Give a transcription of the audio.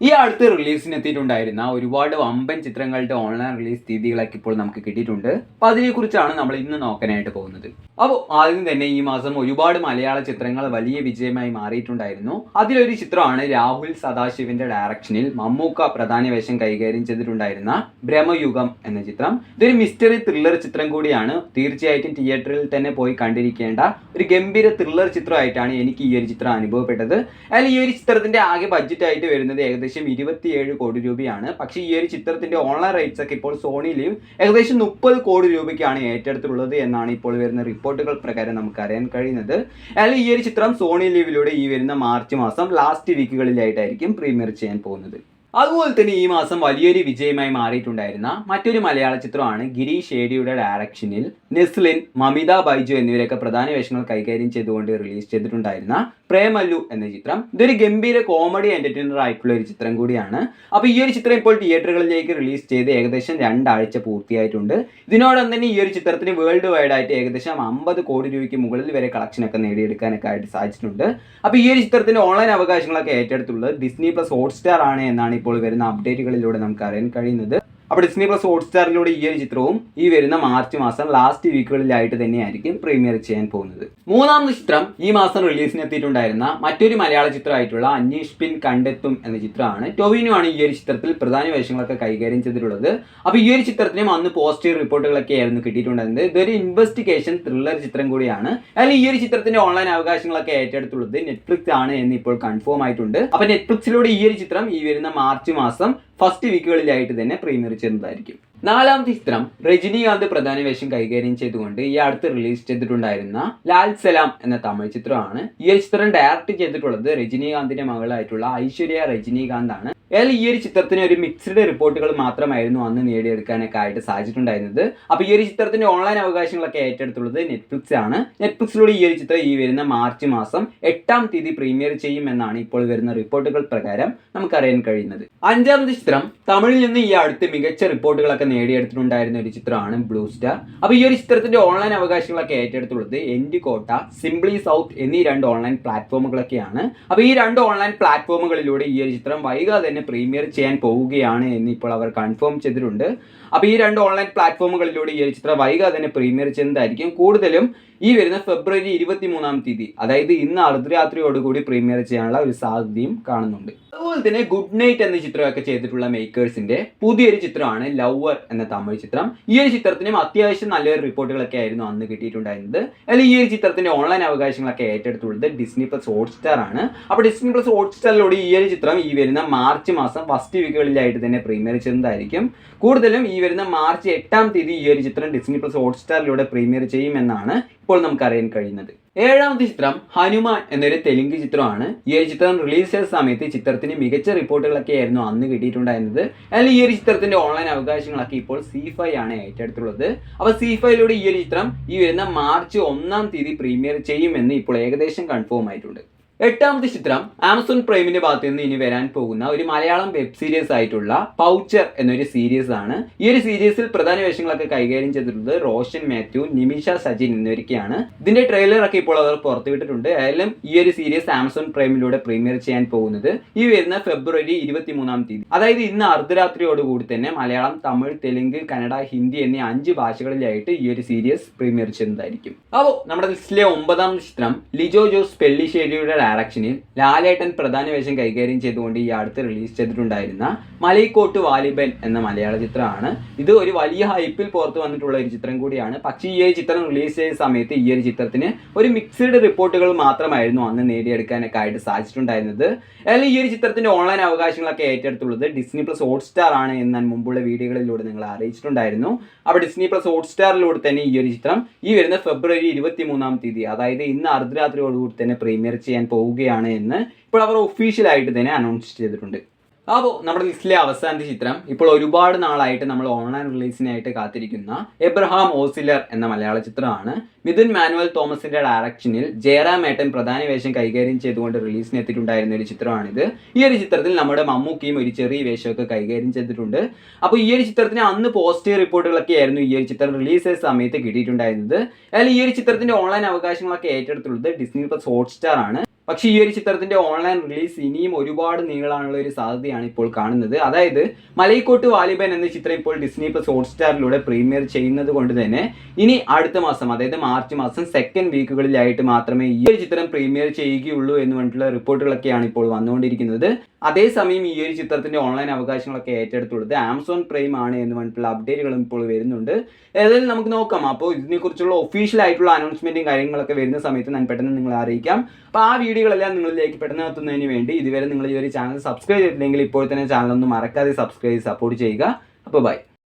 ഈ അടുത്ത് റിലീസിനെത്തിയിട്ടുണ്ടായിരുന്ന ഒരുപാട് വമ്പൻ ചിത്രങ്ങളുടെ ഓൺലൈൻ റിലീസ് തീയതികളൊക്കെ ഇപ്പോൾ നമുക്ക് കിട്ടിയിട്ടുണ്ട്. അപ്പോൾ അതിനെക്കുറിച്ചാണ് നമ്മൾ ഇന്ന് നോക്കാനായിട്ട് പോകുന്നത്. അപ്പോൾ ആദ്യം തന്നെ ഈ മാസം ഒരുപാട് മലയാള ചിത്രങ്ങൾ വലിയ വിജയമായി മാറിയിട്ടുണ്ടായിരുന്നു. അതിലൊരു ചിത്രമാണ് രാഹുൽ സദാശിവന്റെ ഡയറക്ഷനിൽ മമ്മൂക്ക പ്രധാന വേഷം കൈകാര്യം ചെയ്തിട്ടുണ്ടായിരുന്ന ബ്രഹ്മയുഗം എന്ന ചിത്രം. ഇതൊരു മിസ്റ്ററി ത്രില്ലർ ചിത്രം കൂടിയാണ്. തീർച്ചയായിട്ടും തിയേറ്ററിൽ തന്നെ പോയി കണ്ടിരിക്കേണ്ട ഒരു ഗംഭീര ത്രില്ലർ ചിത്രമായിട്ടാണ് എനിക്ക് ഈ ഒരു ചിത്രം അനുഭവപ്പെട്ടത്. അതിൽ ഈ ഒരു ചിത്രത്തിന്റെ ആകെ ബഡ്ജറ്റ് ആയിട്ട് വരുന്നത് ഏകദേശം 27 കോടി രൂപയാണ്. പക്ഷേ ഈ ഒരു ചിത്രത്തിന്റെ ഓൺലൈൻ റൈറ്റ്സ് ഒക്കെ ഇപ്പോൾ സോണി ലീവ് ഏകദേശം 30 കോടി രൂപയ്ക്കാണ് ഏറ്റെടുത്തുള്ളത് എന്നാണ് ഇപ്പോൾ വരുന്ന റിപ്പോർട്ടുകൾ പ്രകാരം നമുക്ക് അറിയാൻ കഴിയുന്നത്. അതിൽ ഈ ഒരു ചിത്രം സോണി ലീവിലൂടെ ഈ വരുന്ന മാർച്ച് മാസം ലാസ്റ്റ് വീക്കുകളിലായിട്ടായിരിക്കും പ്രീമിയർ ചെയ്യാൻ പോകുന്നത്. അതുപോലെ തന്നെ ഈ മാസം വലിയൊരു വിജയമായി മാറിയിട്ടുണ്ടായിരുന്ന മറ്റൊരു മലയാള ചിത്രമാണ് ഗിരീഷ് ഏടിയുടെ ഡയറക്ഷനിൽ നെസ്ലിൻ, മമിത ബൈജു എന്നിവരൊക്കെ പ്രധാന വേഷങ്ങൾ കൈകാര്യം ചെയ്തുകൊണ്ട് റിലീസ് ചെയ്തിട്ടുണ്ടായിരുന്ന പ്രേമല്ലു എന്ന ചിത്രം. ഇതൊരു ഗംഭീര കോമഡി എന്റർടൈനർ ആയിട്ടുള്ള ഒരു ചിത്രം കൂടിയാണ്. അപ്പോൾ ഈ ഒരു ചിത്രം ഇപ്പോൾ തിയേറ്ററുകളിലേക്ക് റിലീസ് ചെയ്ത് ഏകദേശം 2 ആഴ്ച പൂർത്തിയായിട്ടുണ്ട്. ഇതിനോടൊപ്പം തന്നെ ഈ ഒരു ചിത്രത്തിന് വേൾഡ് വൈഡ് ആയിട്ട് ഏകദേശം 50 കോടി രൂപയ്ക്ക് മുകളിൽ വരെ കളക്ഷനൊക്കെ നേടിയെടുക്കാനൊക്കെ ആയിട്ട് സാധിച്ചിട്ടുണ്ട്. അപ്പോൾ ഈ ഒരു ചിത്രത്തിന്റെ ഓൺലൈൻ അവകാശങ്ങളൊക്കെ ഏറ്റെടുത്തുള്ളത് ഡിസ്നി പ്ലസ് ഹോട്ട്സ്റ്റാർ ആണ് എന്നാണ് ഇപ്പോൾ വരുന്ന അപ്ഡേറ്റുകളിലൂടെ നമുക്ക് അറിയാൻ കഴിയുന്നത്. അപ്പോൾ ഡിസ്നി പ്ലസ് ഹോട്ട്സ്റ്റാറിലൂടെ ഈ ഒരു ചിത്രവും ഈ വരുന്ന മാർച്ച് മാസം ലാസ്റ്റ് വീക്കുകളിലായിട്ട് തന്നെയായിരിക്കും പ്രീമിയർ ചെയ്യാൻ പോകുന്നത്. മൂന്നാമത്തെ ചിത്രം ഈ മാസം റിലീസിനെത്തിയിട്ടുണ്ടായിരുന്ന മറ്റൊരു മലയാള ചിത്രമായിട്ടുള്ള അന്വേഷ് പിൻ കണ്ടെത്തും എന്ന ചിത്രമാണ്. ടൊവിനോ ആണ് ഈ ഒരു ചിത്രത്തിൽ പ്രധാന വേഷങ്ങളൊക്കെ കൈകാര്യം ചെയ്തിട്ടുള്ളത്. അപ്പോൾ ഈ ഒരു ചിത്രത്തിനും അന്ന് പോസിറ്റീവ് റിപ്പോർട്ടുകളൊക്കെ ആയിരുന്നു കിട്ടിയിട്ടുണ്ടായിരുന്നത്. ഇതൊരു ഇൻവെസ്റ്റിഗേഷൻ ത്രില്ലർ ചിത്രം കൂടിയാണ്. അതിൽ ഈ ഒരു ചിത്രത്തിന്റെ ഓൺലൈൻ അവകാശങ്ങളൊക്കെ ഏറ്റെടുത്തുള്ളത് നെറ്റ്ഫ്ലിക്സ് ആണ് എന്ന് ഇപ്പോൾ കൺഫേം ആയിട്ടുണ്ട്. അപ്പോൾ നെറ്റ്ഫ്ലിക്സിലൂടെ ഈ ഒരു ചിത്രം ഈ വരുന്ന മാർച്ച് മാസം ഫസ്റ്റ് വീക്കുകളിലായിട്ട് തന്നെ പ്രീമിയർ ചെയ്യുന്നതായിരിക്കും. നാലാമത്തെ ചിത്രം രജനീകാന്ത് പ്രധാന വേഷം കൈകാര്യം ചെയ്തുകൊണ്ട് ഈ അടുത്ത് റിലീസ് ചെയ്തിട്ടുണ്ടായിരുന്ന ലാൽ സലാം എന്ന തമിഴ് ചിത്രമാണ്. ഈ ഒരു ചിത്രം ഡയറക്റ്റ് ചെയ്തിട്ടുള്ളത് രജനീകാന്തിന്റെ മകളായിട്ടുള്ള ഐശ്വര്യ രജനീകാന്ത് ആണ്. ഈ ഒരു ചിത്രത്തിന് ഒരു മിക്സ്ഡ് റിപ്പോർട്ടുകൾ മാത്രമായിരുന്നു അന്ന് നേടിയെടുക്കാനൊക്കെ ആയിട്ട് സാധിച്ചിട്ടുണ്ടായിരുന്നത്. അപ്പോൾ ഈ ഒരു ചിത്രത്തിന്റെ ഓൺലൈൻ അവകാശങ്ങളൊക്കെ ഏറ്റെടുത്തുള്ളത് നെറ്റ്ഫ്ലിക്സ് ആണ്. നെറ്റ്ഫ്ലിക്സിലൂടെ ഈ ഒരു ചിത്രം ഈ വരുന്ന മാർച്ച് മാസം 8-ാം തീയതി പ്രീമിയർ ചെയ്യുമെന്നാണ് ഇപ്പോൾ വരുന്ന റിപ്പോർട്ടുകൾ പ്രകാരം നമുക്കറിയാൻ കഴിയുന്നത്. അഞ്ചാമത്തെ ചിത്രം തമിഴിൽ നിന്ന് ഈ അടുത്ത് മികച്ച റിപ്പോർട്ടുകളൊക്കെ നേടിയെടുത്തിട്ടുണ്ടായിരുന്ന ഒരു ചിത്രമാണ് ബ്ലൂ സ്റ്റാർ. അപ്പോൾ ഈ ഒരു ചിത്രത്തിന്റെ ഓൺലൈൻ അവകാശങ്ങളൊക്കെ ഏറ്റെടുത്തുള്ളത് എൻഡ് കോട്ട, സിംപ്ലി സൗത്ത് എന്നീ 2 ഓൺലൈൻ പ്ലാറ്റ്ഫോമുകളൊക്കെയാണ്. അപ്പോൾ ഈ 2 ഓൺലൈൻ പ്ലാറ്റ്ഫോമുകളിലൂടെ ഈ ഒരു ചിത്രം വൈകാതെ തന്നെ പ്രീമിയർ ചെയ്യാൻ പോവുകയാണ് എന്ന് ഇപ്പോൾ അവർ കൺഫേം ചെയ്തിട്ടുണ്ട്. അപ്പോൾ ഈ 2 ഓൺലൈൻ പ്ലാറ്റ്ഫോമുകളിലൂടെ ഈ ഒരു ചിത്രം വൈകാതെ തന്നെ പ്രീമിയർ ചെയ്യുന്നതായിരിക്കും. കൂടുതലും ഈ വരുന്ന ഫെബ്രുവരി 23-ാം തീയതി, അതായത് ഇന്ന് അർദ്ധരാത്രിയോടുകൂടി പ്രീമിയർ ചെയ്യാനുള്ള ഒരു സാധ്യതയും കാണുന്നുണ്ട്. അതുപോലെ തന്നെ ഗുഡ് നൈറ്റ് എന്ന ചിത്രമൊക്കെ ചെയ്തിട്ടുള്ള മേക്കേഴ്സിന്റെ പുതിയൊരു ചിത്രമാണ് ലവർ എന്ന തമിഴ് ചിത്രം. ഈ ഒരു ചിത്രത്തിനും അത്യാവശ്യം നല്ലൊരു റിപ്പോർട്ടുകളൊക്കെ ആയിരുന്നു അന്ന് കിട്ടിയിട്ടുണ്ടായിരുന്നത്. അല്ലെങ്കിൽ ഈ ഒരു ചിത്രത്തിന്റെ ഓൺലൈൻ അവകാശങ്ങളൊക്കെ ഏറ്റെടുത്തുള്ളത് ഡിസ്നി പ്ലസ് ഹോട്ട്സ്റ്റാർ ആണ്. അപ്പോൾ ഡിസ്നി പ്ലസ് ഹോട്ട്സ്റ്റാറിലൂടെ ഈ ഒരു ചിത്രം ഈ വരുന്ന മാർച്ച് മാസം ഫസ്റ്റ് വീക്കുകളിലായിട്ട് തന്നെ പ്രീമിയർ ചെയ്യുന്നതായിരിക്കും. കൂടുതലും ഈ വരുന്ന മാർച്ച് 8-ാം തീയതി ഈ ഒരു ചിത്രം ഡിസ്നി പ്ലസ് ഹോട്ട്സ്റ്റാറിലൂടെ പ്രീമിയർ ചെയ്യുമെന്നാണ് ഇപ്പോൾ നമുക്ക് അറിയാൻ കഴിയുന്നത്. ഏഴാമത്തെ ചിത്രം ഹനുമാൻ എന്നൊരു തെലുങ്ക് ചിത്രമാണ്. ഈ ഒരു ചിത്രം റിലീസ് ചെയ്ത സമയത്ത് ചിത്രത്തിന് മികച്ച റിപ്പോർട്ടുകളൊക്കെ ആയിരുന്നു അന്ന് കിട്ടിയിട്ടുണ്ടായിരുന്നത്. അതിൽ ഈ ഒരു ചിത്രത്തിന്റെ ഓൺലൈൻ അവകാശങ്ങളൊക്കെ ഇപ്പോൾ C5 ആണ് ഏറ്റെടുത്തുള്ളത്. അപ്പോൾ C5ലൂടെ ഈ ഒരു ചിത്രം ഈ വരുന്ന മാർച്ച് 1-ാം തീയതി പ്രീമിയർ ചെയ്യുമെന്ന് ഇപ്പോൾ ഏകദേശം കൺഫേം ആയിട്ടുണ്ട്. എട്ടാമത്തെ ചിത്രം ആമസോൺ പ്രൈമിന്റെ ഭാഗത്ത് നിന്ന് ഇനി വരാൻ പോകുന്ന ഒരു മലയാളം വെബ് സീരീസ് ആയിട്ടുള്ള പൗച്ചർ എന്നൊരു സീരീസ് ആണ്. ഈ ഒരു സീരീസിൽ പ്രധാന വേഷങ്ങളൊക്കെ കൈകാര്യം ചെയ്തിട്ടുള്ളത് റോഷൻ മാത്യു, നിമിഷ സജിൻ എന്നിവരൊക്കെയാണ്. ഇതിന്റെ ട്രെയിലർ ഒക്കെ ഇപ്പോൾ അവർ പുറത്തുവിട്ടിട്ടുണ്ട്. അതിലും ഈ ഒരു സീരീസ് ആമസോൺ പ്രൈമിലൂടെ പ്രീമിയർ ചെയ്യാൻ പോകുന്നത് ഈ വരുന്ന ഫെബ്രുവരി 23-ാം തീയതി, അതായത് ഇന്ന് അർദ്ധരാത്രിയോടുകൂടി തന്നെ മലയാളം, തമിഴ്, തെലുങ്ക്, കന്നഡ, ഹിന്ദി എന്നീ 5 ഭാഷകളിലായിട്ട് ഈ ഒരു സീരീസ് പ്രീമിയർ ചെയ്യുന്നതായിരിക്കും. അപ്പോൾ നമ്മുടെ ലിസ്റ്റിലെ 9-ാമത്തെ ചിത്രം ലിജോ ജോസ് പെല്ലിശ്ശേരിയുടെ ഡയറക്ഷനിൽ ലാലേട്ടൻ പ്രധാന വേഷം കൈകാര്യം ചെയ്തുകൊണ്ട് ഈ അടുത്ത് റിലീസ് ചെയ്തിട്ടുണ്ടായിരുന്ന മലൈക്കോട്ട് വാലിബൻ എന്ന മലയാള ചിത്രമാണ്. ഇത് ഒരു വലിയ ഹൈപ്പിൽ പുറത്തു വന്നിട്ടുള്ള ഒരു ചിത്രം കൂടിയാണ്. പക്ഷേ ഈ ഒരു ചിത്രം റിലീസ് ചെയ്ത സമയത്ത് ഈ ഒരു ചിത്രത്തിന് ഒരു മിക്സ്ഡ് റിപ്പോർട്ടുകൾ മാത്രമായിരുന്നു അന്ന് നേടിയെടുക്കാനൊക്കെ ആയിട്ട് സാധിച്ചിട്ടുണ്ടായിരുന്നത്. അല്ലെങ്കിൽ ഈ ഒരു ചിത്രത്തിന്റെ ഓൺലൈൻ അവകാശങ്ങളൊക്കെ ഏറ്റെടുത്തുള്ളത് ഡിസ്നി പ്ലസ് ഹോട്ട്സ്റ്റാർ ആണ് എന്ന് ഞാൻ മുമ്പുള്ള വീഡിയോകളിലൂടെ നിങ്ങളെ അറിയിച്ചിട്ടുണ്ടായിരുന്നു. അപ്പോൾ ഡിസ്നി പ്ലസ് ഹോട്ട്സ്റ്റാറിലൂടെ തന്നെ ഈ ഒരു ചിത്രം ഈ വരുന്ന ഫെബ്രുവരി 23-ാം തീയതി, അതായത് ഇന്ന് അർദ്ധരാത്രിയോടുകൂടി തന്നെ പ്രീമിയർ ചെയ്യാൻ പോവുകയാണ് എന്ന് ഇപ്പോൾ അവർ ഒഫീഷ്യലായിട്ട് തന്നെ അനൗൺസ് ചെയ്തിട്ടുണ്ട്. അപ്പോൾ നമ്മുടെ ലിസ്റ്റിലെ അവസാനത്തെ ചിത്രം ഇപ്പോൾ ഒരുപാട് നാളായിട്ട് നമ്മൾ ഓൺലൈൻ റിലീസിനായിട്ട് കാത്തിരിക്കുന്ന എബ്രഹാം ഓസിലർ എന്ന മലയാള ചിത്രമാണ്. മിഥുൻ മാനുവൽ തോമസിന്റെ ഡയറക്ഷനിൽ ജയറാം ഏട്ടൻ പ്രധാന വേഷം കൈകാര്യം ചെയ്തുകൊണ്ട് റിലീസിന് എത്തിയിട്ടുണ്ടായിരുന്ന ഒരു ചിത്രമാണിത്. ഈ ഒരു ചിത്രത്തിൽ നമ്മുടെ മമ്മൂക്കയും ഒരു ചെറിയ വേഷമൊക്കെ കൈകാര്യം ചെയ്തിട്ടുണ്ട്. അപ്പോൾ ഈ ഒരു ചിത്രത്തിന് അന്ന് പോസിറ്റീവ് റിപ്പോർട്ടുകളൊക്കെ ആയിരുന്നു ഈ ഒരു ചിത്രം റിലീസ് ചെയ്ത സമയത്ത് കിട്ടിയിട്ടുണ്ടായിരുന്നത്. അതിൽ ഈ ഒരു ചിത്രത്തിന്റെ ഓൺലൈൻ അവകാശങ്ങളൊക്കെ ഏറ്റെടുത്തുള്ളത് ഡിസ്നി പ്ലസ് ഹോട്ട്സ്റ്റാർ ആണ്. പക്ഷേ ഈ ഒരു ചിത്രത്തിന്റെ ഓൺലൈൻ റിലീസ് ഇനിയും ഒരുപാട് നീളാനുള്ള ഒരു സാധ്യതയാണ് ഇപ്പോൾ കാണുന്നത്. അതായത് മലൈക്കോട്ട് വാലിബൻ എന്ന ചിത്രം ഇപ്പോൾ ഡിസ്നി പ്ലസ് ഹോട്ട്സ്റ്റാറിലൂടെ പ്രീമിയർ ചെയ്യുന്നത് കൊണ്ട് തന്നെ ഇനി അടുത്ത മാസം, അതായത് മാർച്ച് മാസം സെക്കൻഡ് വീക്കുകളിലായിട്ട് മാത്രമേ ഈ ഒരു ചിത്രം പ്രീമിയർ ചെയ്യുകയുള്ളൂ എന്ന് പറഞ്ഞിട്ടുള്ള റിപ്പോർട്ടുകളൊക്കെയാണ് ഇപ്പോൾ വന്നുകൊണ്ടിരിക്കുന്നത്. അതേസമയം ഈ ഒരു ചിത്രത്തിന്റെ ഓൺലൈൻ അവകാശങ്ങളൊക്കെ ഏറ്റെടുത്തുള്ളത് ആമസോൺ പ്രൈം ആണ് എന്ന് പറഞ്ഞിട്ടുള്ള അപ്ഡേറ്റുകളും ഇപ്പോൾ വരുന്നുണ്ട്. ഏതായാലും നമുക്ക് നോക്കാം. അപ്പോൾ ഇതിനെക്കുറിച്ചുള്ള ഒഫീഷ്യൽ ആയിട്ടുള്ള അനൗൺസ്മെന്റും കാര്യങ്ങളൊക്കെ വരുന്ന സമയത്ത് ഞാൻ പെട്ടെന്ന് നിങ്ങളെ അറിയിക്കാം. അപ്പോൾ ആ വീഡിയോകളെല്ലാം നിങ്ങളിലേക്ക് പെട്ടെന്ന് എത്തുന്നതിന് വേണ്ടി ഇതുവരെ നിങ്ങൾ ഈ ഒരു ചാനൽ സബ്സ്ക്രൈബ് ചെയ്തിട്ടില്ലെങ്കിൽ ഇപ്പോൾ തന്നെ ചാനൽ ഒന്ന് മറക്കാതെ സബ്സ്ക്രൈബ് സപ്പോർട്ട് ചെയ്യുക. അപ്പോൾ ബൈ.